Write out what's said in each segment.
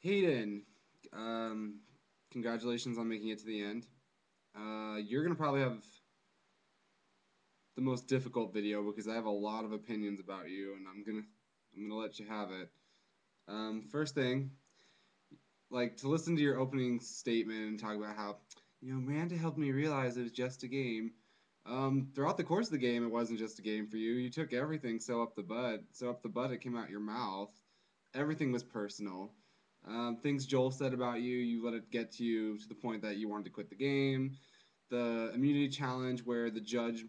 Hayden, um, congratulations on making it to the end. You're gonna probably have the most difficult video because I have a lot of opinions about you, and I'm gonna let you have it. First thing, like to listen to your opening statement and talk about how Miranda helped me realize it was just a game. Throughout the course of the game, it wasn't just a game for you. You took everything so up the butt it came out your mouth. Everything was personal. Things Joel said about you, you let it get to you to the point that you wanted to quit the game. The immunity challenge where the judge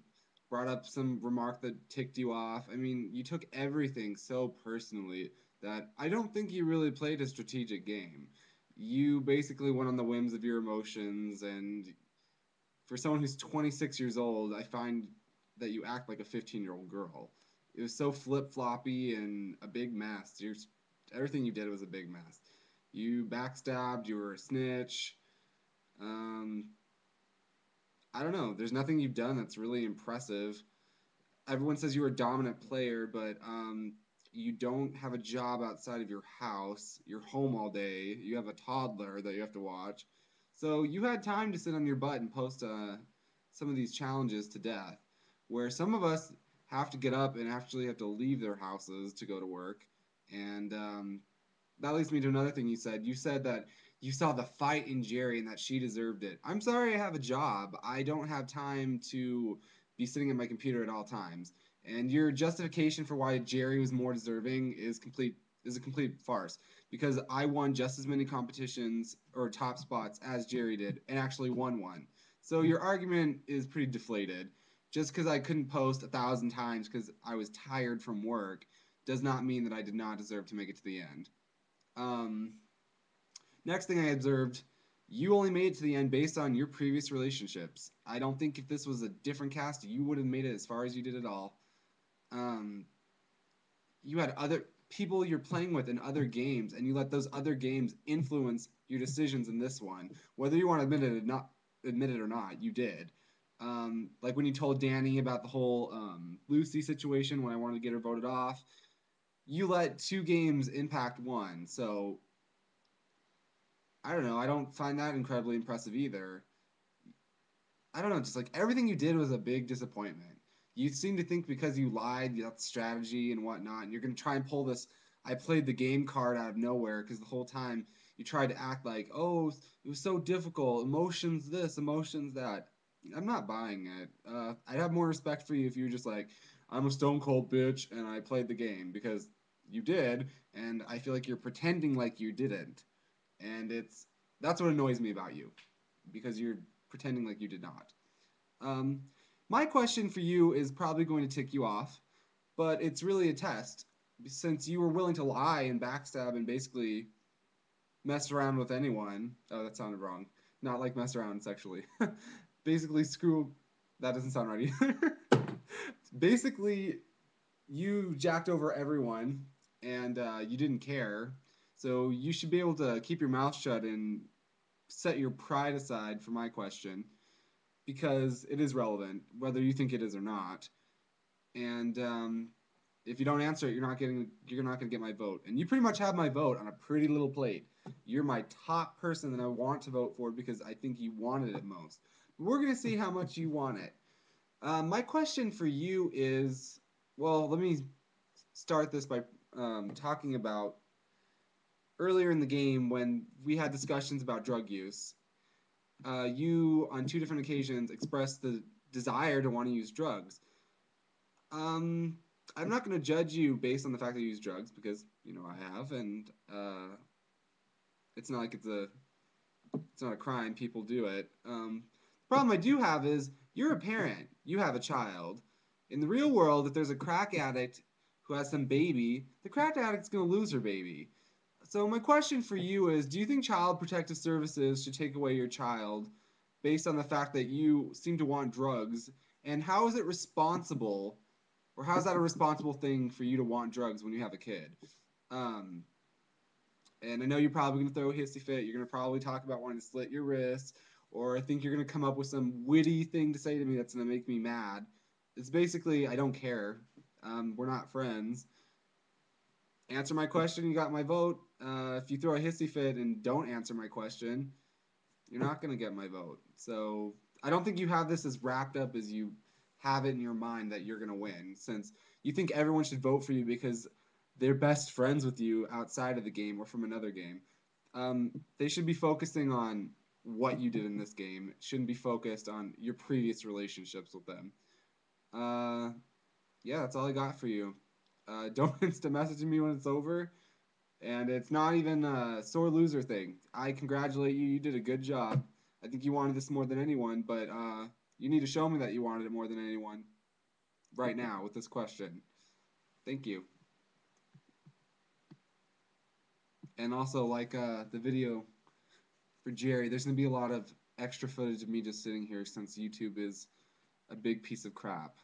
brought up some remark that ticked you off. I mean, you took everything so personally that I don't think you really played a strategic game. You basically went on the whims of your emotions, and for someone who's 26 years old, I find that you act like a 15-year-old girl. It was so flip floppy and a big mess. Everything you did was a big mess. You backstabbed. You were a snitch. Um, I don't know. There's nothing you've done that's really impressive. Everyone says you're a dominant player, but you don't have a job outside of your house. You're home all day. You have a toddler that you have to watch. So you had time to sit on your butt and post some of these challenges to death, where some of us have to get up and actually have to leave their houses to go to work. And that leads me to another thing you said. You said that you saw the fight in Jerry and that she deserved it. I'm sorry I have a job. I don't have time to be sitting at my computer at all times. And your justification for why Jerry was more deserving is a complete farce because I won just as many competitions or top spots as Jerry did and actually won one. So your argument is pretty deflated. Just because I couldn't post 1,000 times because I was tired from work does not mean that I did not deserve to make it to the end. Um, Next thing I observed, you only made it to the end based on your previous relationships. I don't think if this was a different cast, you would have made it as far as you did at all. Um, you had other people you're playing with in other games, and you let those other games influence your decisions in this one. Whether you want to admit it or not, you did. Like when you told Danny about the whole Lucy situation when I wanted to get her voted off, you let two games impact one. So I don't know. I don't find that incredibly impressive either. I don't know. Just like everything you did was a big disappointment. You seem to think because you lied, that's strategy and whatnot, and you're going to try and pull this I played the game card out of nowhere because the whole time you tried to act like, oh, it was so difficult. Emotions this, emotions that. I'm not buying it. I'd have more respect for you if you were just like, I'm a stone cold bitch and I played the game because you did, and I feel like you're pretending like you didn't. And that's what annoys me about you because you're pretending like you did not. Um, my question for you is probably going to tick you off, but it's really a test since you were willing to lie and backstab and basically mess around with anyone. Oh, that sounded wrong. Not like mess around sexually. Basically, screw. That doesn't sound right either. Basically, you jacked over everyone and you didn't care. So you should be able to keep your mouth shut and set your pride aside for my question because it is relevant, whether you think it is or not. And if you don't answer it, you're not gonna get my vote. And you pretty much have my vote on a pretty little plate. You're my top person that I want to vote for because I think you wanted it most. But we're gonna see how much you want it. My question for you is, well, let me start this by talking about earlier in the game when we had discussions about drug use. You, on two different occasions, expressed the desire to want to use drugs. Um, I'm not going to judge you based on the fact that you use drugs because I have, and it's not like it's not a crime. People do it. The problem I do have is you're a parent. You have a child. In the real world, if there's a crack addict who has some baby, the crack addict's going to lose her baby. So my question for you is, do you think Child Protective Services should take away your child based on the fact that you seem to want drugs? And how is it responsible, or how is that a responsible thing for you to want drugs when you have a kid? Um, and I know you're probably going to throw a hissy fit. You're going to probably talk about wanting to slit your wrists, or I think you're going to come up with some witty thing to say to me that's going to make me mad. It's basically, I don't care. We're not friends. Answer my question, you got my vote. If you throw a hissy fit and don't answer my question, you're not going to get my vote. So I don't think you have this as wrapped up as you have it in your mind that you're going to win, since you think everyone should vote for you because they're best friends with you outside of the game or from another game. They should be focusing on what you did in this game. It shouldn't be focused on your previous relationships with them. Uh, yeah, that's all I got for you. Don't instant message me when it's over. And it's not even a sore loser thing. I congratulate you. You did a good job. I think you wanted this more than anyone, but you need to show me that you wanted it more than anyone right now with this question. Thank you. And also, like the video for Jerry, there's going to be a lot of extra footage of me just sitting here since YouTube is a big piece of crap.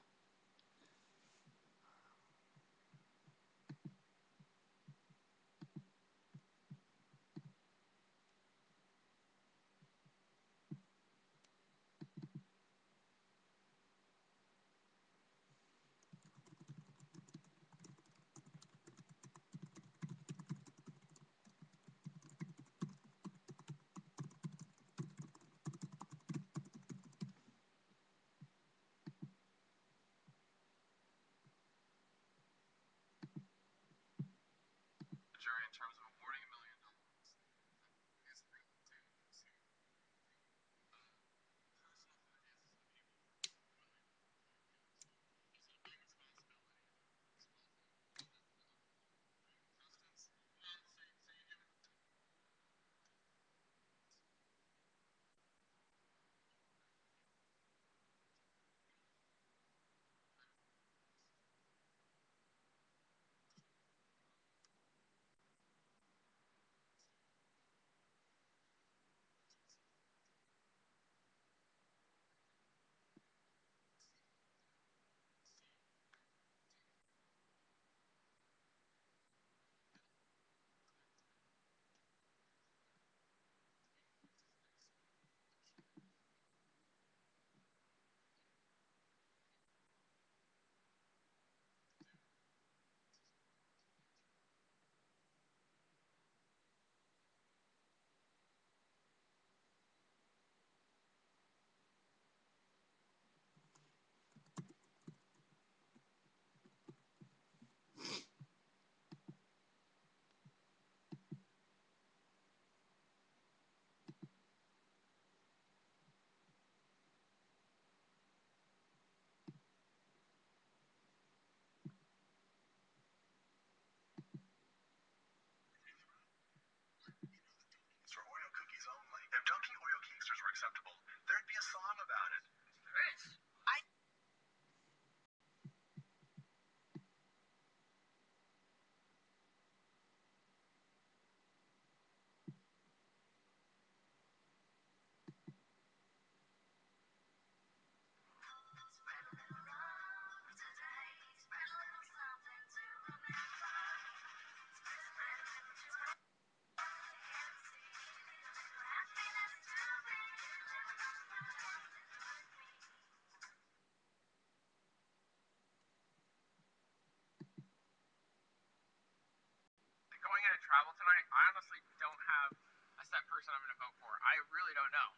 Going in and travel tonight, I honestly don't have a set person I'm going to vote for. I really don't know.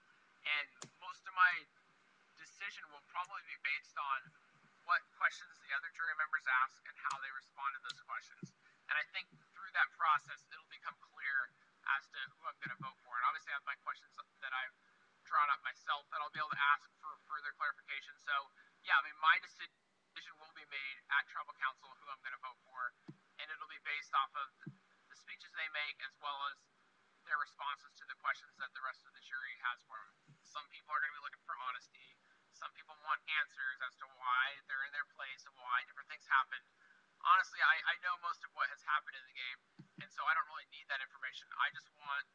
And most of my decision will probably be based on what questions the other jury members ask and how they respond to those questions. And I think through that process, it'll become clear as to who I'm going to vote for. And obviously, I have my questions that I've drawn up myself that I'll be able to ask for further clarification. So, yeah, I mean, my decision will be made at tribal council who I'm going to vote for, and it'll be based off of the speeches they make as well as their responses to the questions that the rest of the jury has for them. Some people are going to be looking for honesty. Some people want answers as to why they're in their place and why different things happened. Honestly, I know most of what has happened in the game, and so I don't really need that information. I just want